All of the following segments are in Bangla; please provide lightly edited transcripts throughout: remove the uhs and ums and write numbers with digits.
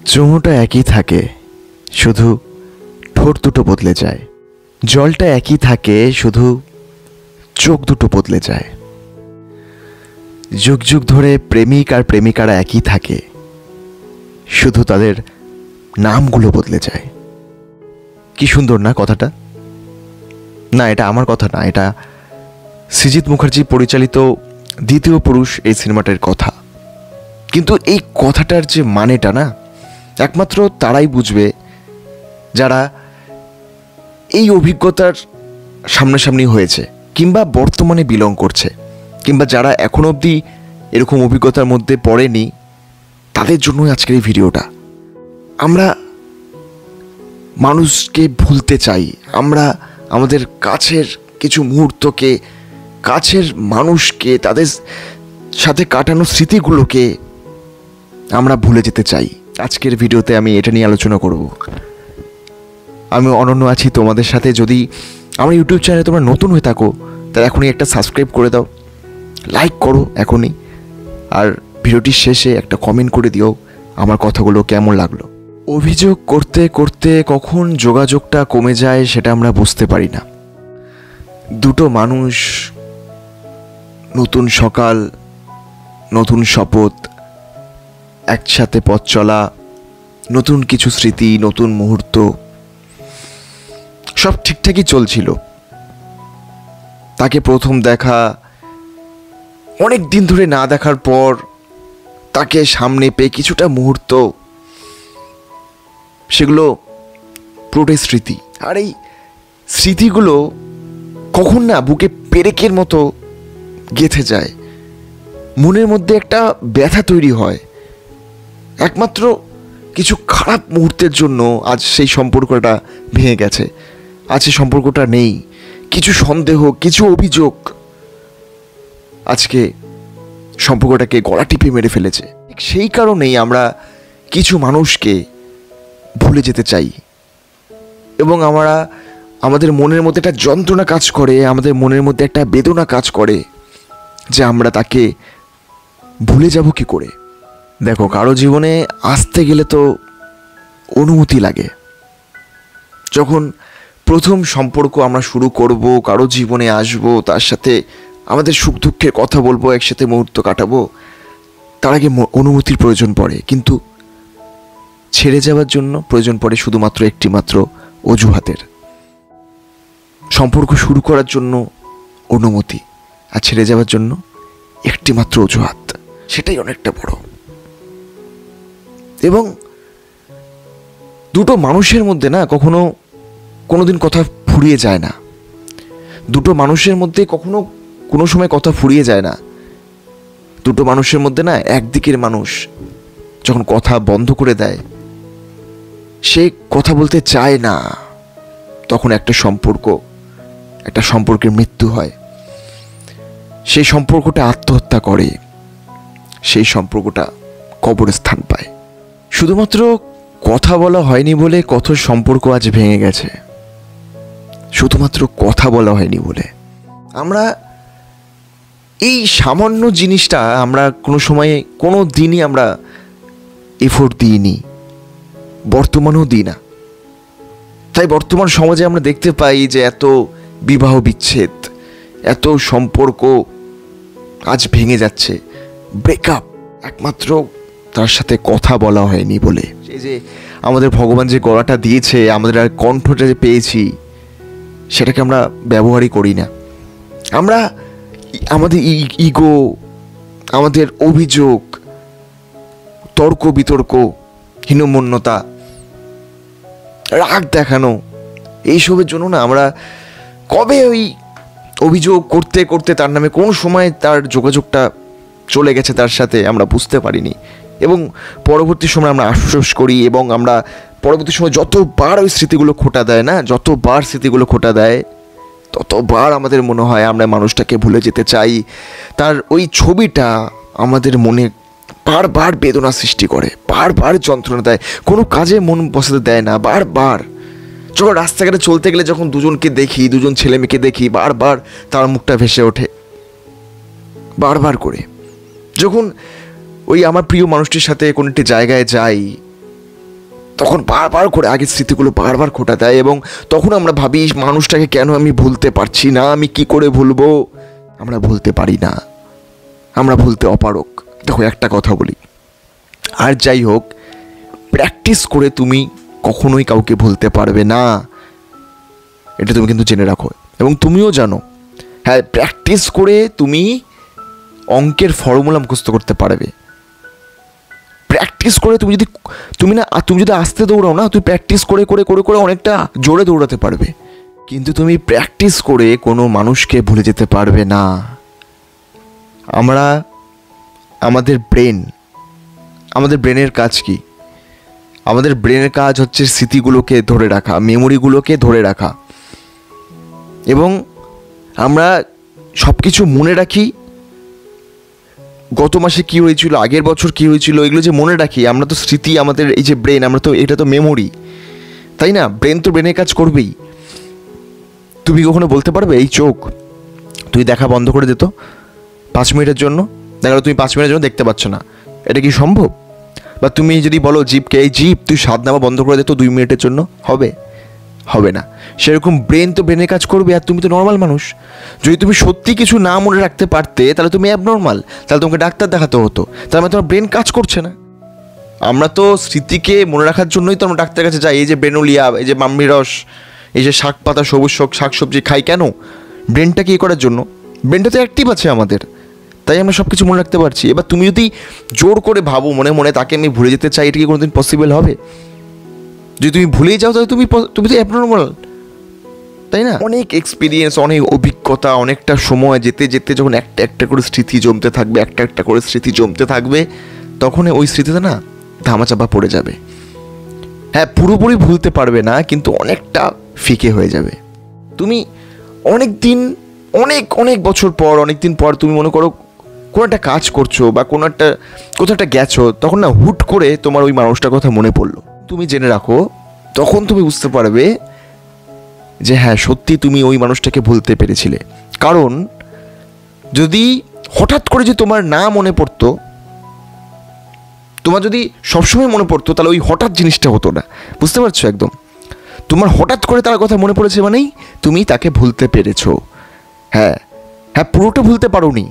চুমুটা একই থাকে, শুধু ঠোঁট দুটো বদলে যায়। জলটা একই থাকে, শুধু চোখ দুটো বদলে যায়। যুগ যুগ ধরে প্রেমিক আর প্রেমিকারা একই থাকে, শুধু তাদের নামগুলো বদলে যায়। কি সুন্দর না কথাটা? না, এটা আমার কথা না, এটা সৃজিত মুখার্জি পরিচালিত দ্বিতীয় পুরুষ এই সিনেমাটার কথা। কিন্তু এই কথাটার যে মানেটা না, একমাত্র তারাই বুঝবে যারা এই অভিজ্ঞতার সামনাসামনি হয়েছে, কিংবা বর্তমানে বিলং করছে, কিংবা যারা এখনো অবধি এরকম অভিজ্ঞতার মধ্যে পড়েনি, তাদের জন্যই আজকের এই ভিডিওটা। আমরা মানুষকে ভুলতে চাই, আমরা আমাদের কাছের কিছু মুহূর্তকে, কাছের মানুষকে, তাদের সাথে কাটানো স্মৃতিগুলোকে আমরা ভুলে যেতে চাই। আজকের ভিডিওতে আমি এটা নিয়ে আলোচনা করব। আমি অনন্য আছি তোমাদের সাথে। যদি আমার ইউটিউব চ্যানেলে তোমরা নতুন হয়ে থাকো, তাহলে এখনই একটা সাবস্ক্রাইব করে দাও, লাইক করো এখনই, আর ভিডিওটির শেষে একটা কমেন্ট করে দিও আমার কথাগুলো কেমন লাগলো। অভিযোগ করতে করতে কখন যোগাযোগটা কমে যায় সেটা আমরা বুঝতে পারি না। দুটো মানুষ, নতুন সকাল, নতুন শপথ, একসাথে পথ চলা, নতুন কিছু স্মৃতি, নতুন মুহূর্ত, সব ঠিকঠাকই চলছিল। তাকে প্রথম দেখা, অনেক দিন ধরে না দেখার পর তাকে সামনে পেয়ে কিছুটা মুহূর্ত, সেগুলো পুরোটাই স্মৃতি। আর এই স্মৃতিগুলো কখন না বুকে পেরেকের মতো গেঁথে যায়, মনের মধ্যে একটা ব্যথা তৈরি হয়। একমাত্র কিছু খারাপ মুহূর্তের জন্য আজ সেই সম্পর্কটা ভেঙে গেছে, আজ সেই সম্পর্কটা নেই। কিছু সন্দেহ, কিছু অভিযোগ আজকে সম্পর্কটাকে গলা টিপে মেরে ফেলেছে। ঠিক সেই কারণেই আমরা কিছু মানুষকে ভুলে যেতে চাই, এবং আমরা আমাদের মনের মধ্যে একটা যন্ত্রণা কাজ করে, আমাদের মনের মধ্যে একটা বেদনা কাজ করে যে আমরা তাকে ভুলে যাব কি করে। দেখো, কারো জীবনে আসতে গেলে তো অনুমতি লাগে। যখন প্রথম সম্পর্ক আমরা শুরু করব, কারো জীবনে আসব, তার সাথে আমাদের সুখ দুঃখের কথা বলবো, একসাথে মুহূর্ত কাটাবো, তার আগে অনুমতির প্রয়োজন পড়ে। কিন্তু ছেড়ে যাওয়ার জন্য প্রয়োজন পড়ে শুধুমাত্র একটি মাত্র অজুহাতের। সম্পর্ক শুরু করার জন্য অনুমতি, আর ছেড়ে যাওয়ার জন্য একটি মাত্র অজুহাত, সেটাই অনেকটা বড়। এবং দুটো মানুষের মধ্যে না কখনো কোনোদিন কথা ফুরিয়ে যায় না। দুটো মানুষের মধ্যে কখনো কোনো সময় কথা ফুরিয়ে যায় না। দুটো মানুষের মধ্যে না একদিকের মানুষ যখন কথা বন্ধ করে দেয়, সে কথা বলতে চায় না, তখন একটা সম্পর্কের মৃত্যু হয়। সেই সম্পর্কটা আত্মহত্যা করে, সেই সম্পর্কটা কবরস্থান পায়। শুধুমাত্র কথা বলা হয়নি বলে কত সম্পর্ক আজ ভেঙে গেছে। শুধুমাত্র কথা বলা হয়নি বলে আমরা এই সামান্য জিনিসটা আমরা কোনো সময়ে, কোনো দিনই আমরা এফোর্ট দিইনি, বর্তমানেও দিই না। তাই বর্তমান সমাজে আমরা দেখতে পাই যে এত বিবাহ বিচ্ছেদ, এত সম্পর্ক আজ ভেঙে যাচ্ছে। ব্রেকআপ একমাত্র তার সাথে কথা বলা হয়নি বলে। সেই যে আমাদের ভগবান যে গলাটা দিয়েছে, আমাদের আর কণ্ঠটা যে পেয়েছি, সেটাকে আমরা ব্যবহারই করি না। আমরা আমাদের ইগো, আমাদের অভিযোগ, তর্ক বিতর্ক, হীনমন্যতা, রাগ দেখানো, এইসবের জন্য না আমরা কবে ওই অভিযোগ করতে করতে তার নামে কোন সময় তার যোগাযোগটা চলে গেছে তার সাথে আমরা বুঝতে পারিনি। এবং পরবর্তী সময় আমরা আফসোস করি, এবং আমরা পরবর্তী সময় যতবার ওই স্মৃতিগুলো খোঁটা দেয় না, যতবার স্মৃতিগুলো খোঁটা দেয়, ততবার আমাদের মনে হয় আমরা মানুষটাকে ভুলে যেতে চাই। তার ওই ছবিটা আমাদের মনে বারবার বেদনা সৃষ্টি করে, বারবার যন্ত্রণা দেয়, কোনো কাজে মন বসাতে দেয় না। বারবার যখন রাস্তাঘাটে চলতে গেলে যখন দুজনকে দেখি, দুজন ছেলে মেয়েকে দেখি, বারবার তার মুখটা ভেসে ওঠে বারবার করে। যখন ওই আমার প্রিয় মানুষটির সাথে কোনো একটি জায়গায় যাই, তখন বারবার করে আগের স্মৃতিগুলো বারবার খোঁটা দেয়, এবং তখন আমরা ভাবি মানুষটাকে কেন আমি ভুলতে পারছি না, আমি কি করে ভুলবো। আমরা ভুলতে পারি না, আমরা ভুলতে অপারগ। দেখো একটা কথা বলি, আর যাই হোক, প্র্যাকটিস করে তুমি কখনোই কাউকে ভুলতে পারবে না, এটা তুমি কিন্তু জেনে রাখো। এবং তুমিও জানো, হ্যাঁ, প্র্যাকটিস করে তুমি অঙ্কের ফর্মুলা মুখস্থ করতে পারবে। প্র্যাকটিস করে তুমি যদি আস্তে দৌড়াও না, তুমি প্র্যাকটিস করে করে করে করে অনেকটা জোরে দৌড়াতে পারবে, কিন্তু তুমি প্র্যাকটিস করে কোনো মানুষকে ভুলে যেতে পারবে না। আমাদের ব্রেনের কাজ কি? আমাদের ব্রেনের কাজ হচ্ছে স্মৃতিগুলোকে ধরে রাখা, মেমোরিগুলোকে ধরে রাখা, এবং আমরা সব কিছু মনে রাখি। গত মাসে কী হয়েছিল, আগের বছর কী হয়েছিল, এগুলো যে মনে রাখি আমরা, তো স্মৃতি, আমাদের এই যে ব্রেন, এটা তো মেমোরি, তাই না? ব্রেন তো ব্রেনের কাজ করবেই। তুমি কখনো বলতে পারবে এই চোখ তুই দেখা বন্ধ করে দিত 5 মিনিটের জন্য? দেখা গেলো তুমি 5 মিনিটের জন্য দেখতে পাচ্ছ না, এটা কি সম্ভব? বা তুমি যদি বলো জিভকে, এই জিভ তুই স্বাদ নেওয়া বন্ধ করে দিত 2 মিনিটের জন্য, হবে না। সেরকম ব্রেন তো ব্রেনের কাজ করবে, আর তুমি তো নর্মাল মানুষ। যদি তুমি সত্যি কিছু না মনে রাখতে পারতে, তাহলে তুমি অ্যাবনর্মাল, তাহলে তোমাকে ডাক্তার দেখাতে হতো, তার মানে তোমার ব্রেন কাজ করছে না। আমরা তো স্মৃতিকে মনে রাখার জন্যই তো আমরা ডাক্তারের কাছে যাই। এই যে ব্রেনোলিয়া, এই যে মাম্মি রস, এই যে শাক পাতা, সবুজ শাকসবজি খাই কেন? ব্রেনটা কি করার জন্য? ব্রেনটা তো অ্যাক্টিভ আছে আমাদের, তাই আমরা সব কিছু মনে রাখতে পারছি। এবার তুমি যদি জোর করে ভাবো মনে মনে তাকে আমি ভুলে যেতে চাই, এটা কি কোনোদিন পসিবল হবে? যদি তুমি ভুলেই যাও, তাহলে তুমি তো অ্যাবনর্মাল, তাই না? অনেক এক্সপিরিয়েন্স, অনেক অভিজ্ঞতা, অনেকটা সময় যেতে যেতে যখন একটা একটা করে স্মৃতি জমতে থাকবে, তখন ওই স্মৃতিতে না ধামাচাপা পড়ে যাবে। হ্যাঁ, পুরোপুরি ভুলতে পারবে না, কিন্তু অনেকটা ফিকে হয়ে যাবে। তুমি অনেক বছর পর, অনেক দিন পর তুমি মনে করো কোনো একটা কাজ করছো বা কোথাও একটা গেছো, তখন না হুট করে তোমার ওই মানুষটার কথা মনে পড়লো। তুমি জেনে রাখো, তখন তুমি বুঝতে পারবে যে হ্যাঁ, সত্যি তুমি ওই মানুষটাকে ভুলতে পেরেছিলে। কারণ যদি হঠাৎ করে যে তোমার না মনে পড়তো, তোমার যদি সবসময় মনে পড়তো, তাহলে ওই হঠাৎ জিনিসটা হতো না। বুঝতে পারছো? একদম তোমার হঠাৎ করে তার কথা মনে পড়েছে মানেই তুমি তাকে ভুলতে পেরেছো। হ্যাঁ, পুরোটা ভুলতে পারোনি,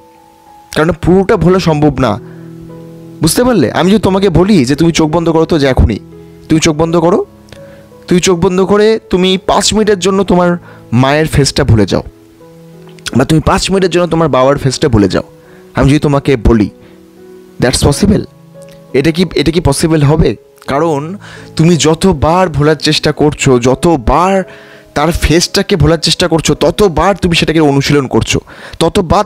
কারণ পুরোটা ভোলা সম্ভব না। বুঝতে পারলে? আমি যদি তোমাকে বলি যে তুমি চোখ বন্ধ করো, তো যে এখনই তুমি চোখ বন্ধ করে তুমি 5 মিনিটের জন্য তোমার মায়ের ফেসটা ভুলে যাও, বা তুমি 5 মিনিটের জন্য তোমার বাবার ফেসটা ভুলে যাও, আমি যদি তোমাকে বলি, দ্যাটস পসিবল? এটা কি পসিবল হবে? কারণ তুমি যতবার ভোলার চেষ্টা করছো, যতবার তার ফেসটাকে ভোলার চেষ্টা করছো, ততবার তুমি সেটাকে অনুশীলন করছো, ততবার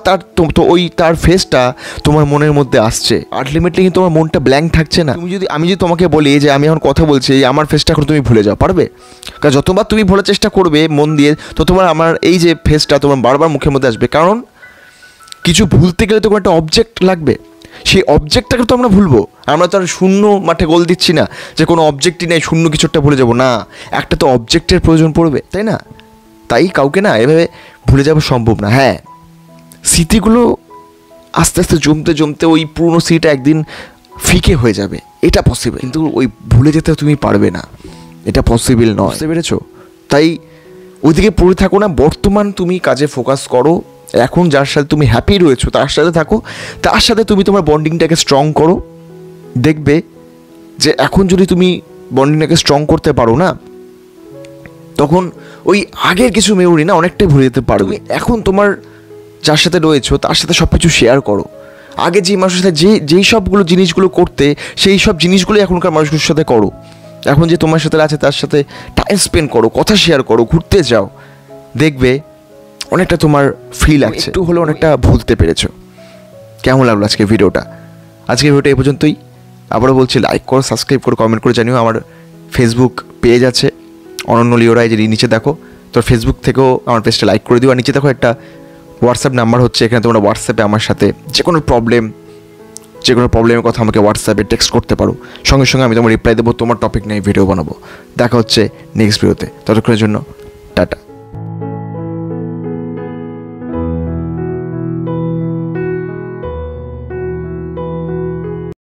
তার ফেসটা তোমার মনের মধ্যে আসছে। আলটিমেটলি কিন্তু তোমার মনটা ব্ল্যাঙ্ক থাকছে না। আমি যদি তোমাকে বলি যে আমি এখন কথা বলছি, আমার ফেসটা এখন তুমি ভুলে যাও, পারবে? কারণ যতবার তুমি ভোলার চেষ্টা করবে মন দিয়ে, ততবার আমার এই যে ফেসটা তোমার বারবার মুখের মধ্যে আসবে। কারণ কিছু ভুলতে গেলে তো কোনো একটা অবজেক্ট লাগবে, সেই অবজেক্টটাকে তো আমরা ভুলবো। আমরা তো আর শূন্য মাঠে গোল দিচ্ছি না যে কোনো অবজেক্টই নেই, শূন্য কিছু একটা ভুলে যাবো না, একটা তো অবজেক্টের প্রয়োজন পড়বে, তাই না? তাই কাউকে না এভাবে ভুলে যাওয়া সম্ভব না। হ্যাঁ, স্মৃতিগুলো আস্তে আস্তে জমতে ওই পুরনো স্মৃতিটা একদিন ফিকে হয়ে যাবে, এটা পসিবল, কিন্তু ওই ভুলে যেতে তুমি পারবে না, এটা পসিবল নয়। বুঝতে পেরেছো? তাই ওইদিকে পড়ে থাকো না, বর্তমান তুমি কাজে ফোকাস করো। এখন যার সাথে তুমি হ্যাপি রয়েছো তার সাথে থাকো, তার সাথে তুমি তোমার বন্ডিংটাকে স্ট্রং করো। দেখবে যে এখন যদি তুমি বন্ডিংটাকে স্ট্রং করতে পারো না, তখন ওই আগের কিছু মেমোরি না অনেকটাই ভুলে যেতে পারবে। এখন তোমার যার সাথে রয়েছো তার সাথে সব কিছু শেয়ার করো। আগে যে মানুষের সাথে যেই সবগুলো জিনিসগুলো করতে, সেই সব জিনিসগুলো এখনকার মানুষগুলোর সাথে করো। এখন যে তোমার সাথে আছে তার সাথে টাইম স্পেন্ড করো, কথা শেয়ার করো, ঘুরতে যাও, দেখবে অনেকটা তোমার ফিল লাগছে, একটু হলেও অনেকটা ভুলতে পেরেছো। কেমন লাগলো আজকের ভিডিওটা? আজকের ভিডিওটা এই পর্যন্তই। আবারও বলছি, লাইক করো, সাবস্ক্রাইব করো, কমেন্ট করে জানিও। আমার ফেসবুক পেজ আছে অনন্য লিওরাই, যদি নিচে দেখো, তো ফেসবুক থেকেও আমার পেজটা লাইক করে দিও। আর নিচে দেখো একটা হোয়াটসঅ্যাপ নাম্বার হচ্ছে, এখানে তোমরা হোয়াটসঅ্যাপে আমার সাথে যে কোনো প্রবলেমের কথা আমাকে হোয়াটসঅ্যাপে টেক্সট করতে পারো, সঙ্গে সঙ্গে আমি তোমার রিপ্লাই দেবো, তোমার টপিক নিয়ে ভিডিও বানাবো। দেখা হচ্ছে নেক্সট ভিডিওতে, ততক্ষণের জন্য টাটা।